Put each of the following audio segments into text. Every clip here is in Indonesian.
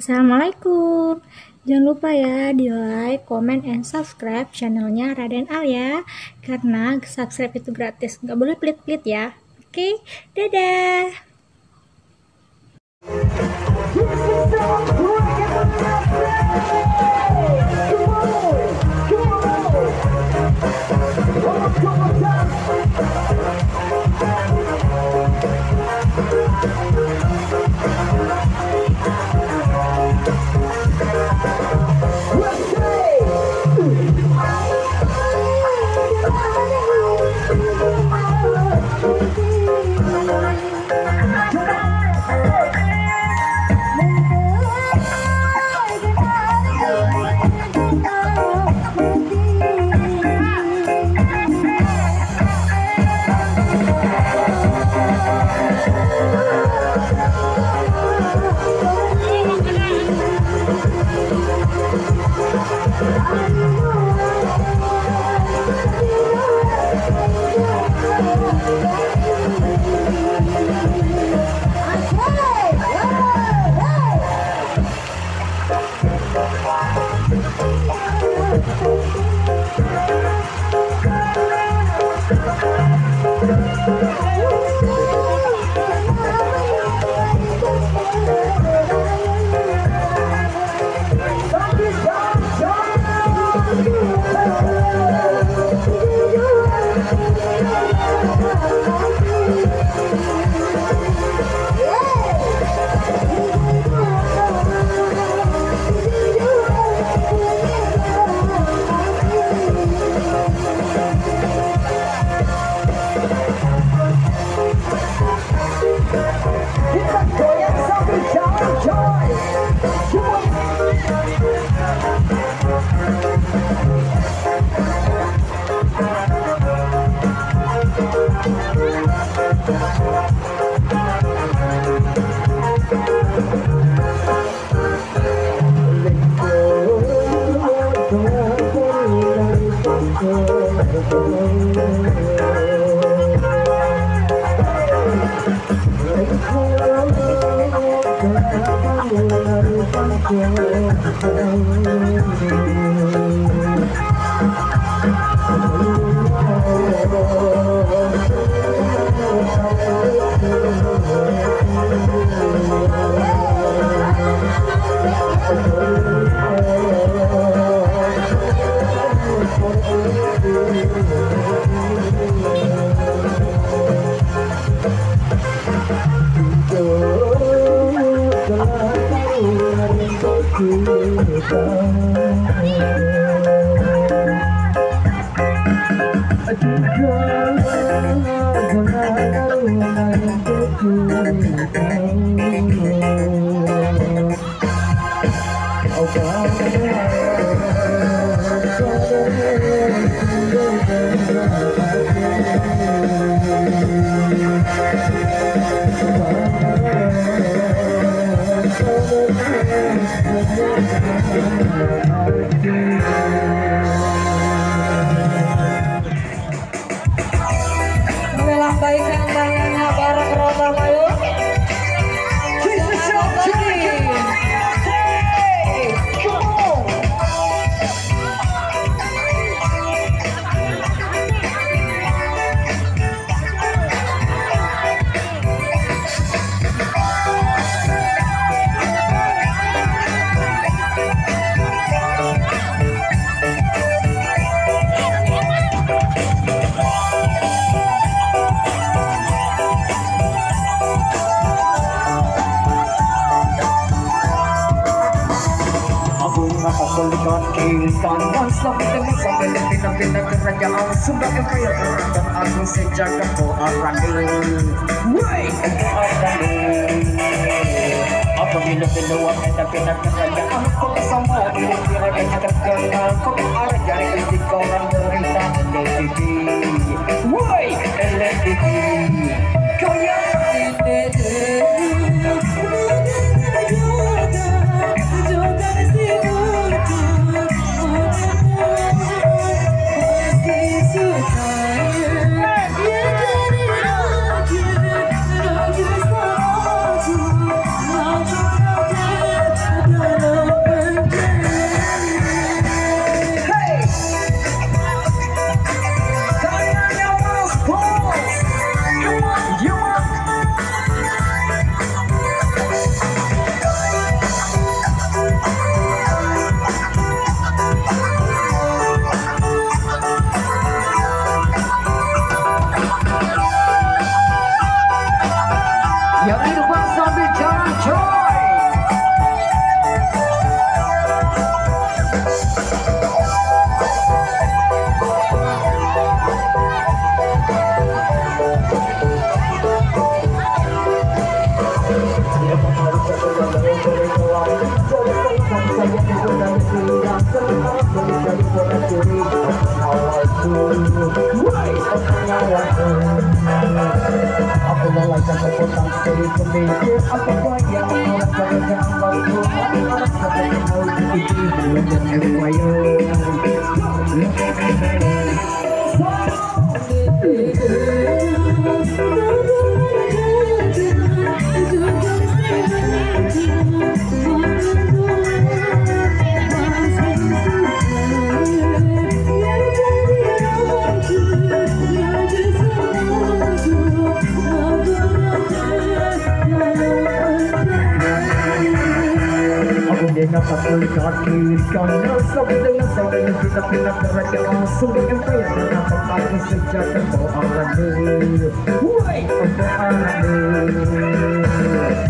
Assalamualaikum. Jangan lupa ya di like, comment, and subscribe channelnya Raden Al ya. Karena subscribe itu gratis, nggak boleh pelit-pelit ya. Oke, dadah. Lambaikan tangannya bareng Roma Mayu. Tangan sampai sampai pindah-pindah kerajaan sudah kaya dan aku sejaga Arani. Woi, Arani. Apa pindah-pindah wah pindah-pindah kerajaan kok sama kira-kira terkenal kok ada jadi di koran berita LTV. Woi, LTV. Kaya ini. Aku lalaikan kekuatan dari pemikir apa yang orang jangan mampu orang seperti mau diikuti belum empire dapat melihat karena sama dengan saudara kita pindah kerajaan sumber empire dapat aku sejak terbawa woi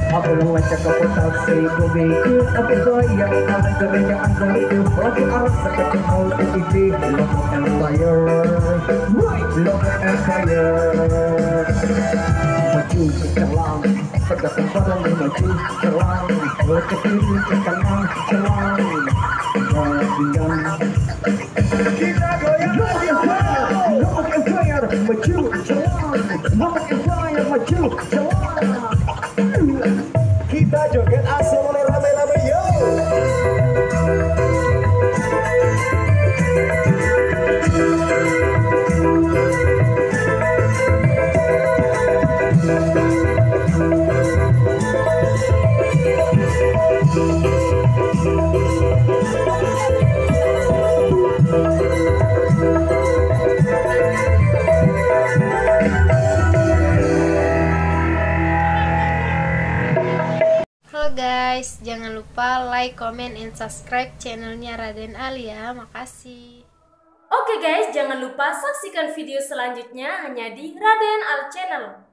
aku lewat ke potasi ku mikir apa yang ada kerajaan baru lagi arah seperti mau diikuti local empire woi local empire maju ke dalam terdapat barang yang maju serang ke kiri ke kanan serang kita goyang local empire maju serang local empire maju serang kita joget asal rame-rame yo. Halo guys, jangan lupa like, comment, and subscribe channelnya Raden Alia. Makasih. Oke guys, jangan lupa saksikan video selanjutnya hanya di Raden Al Channel.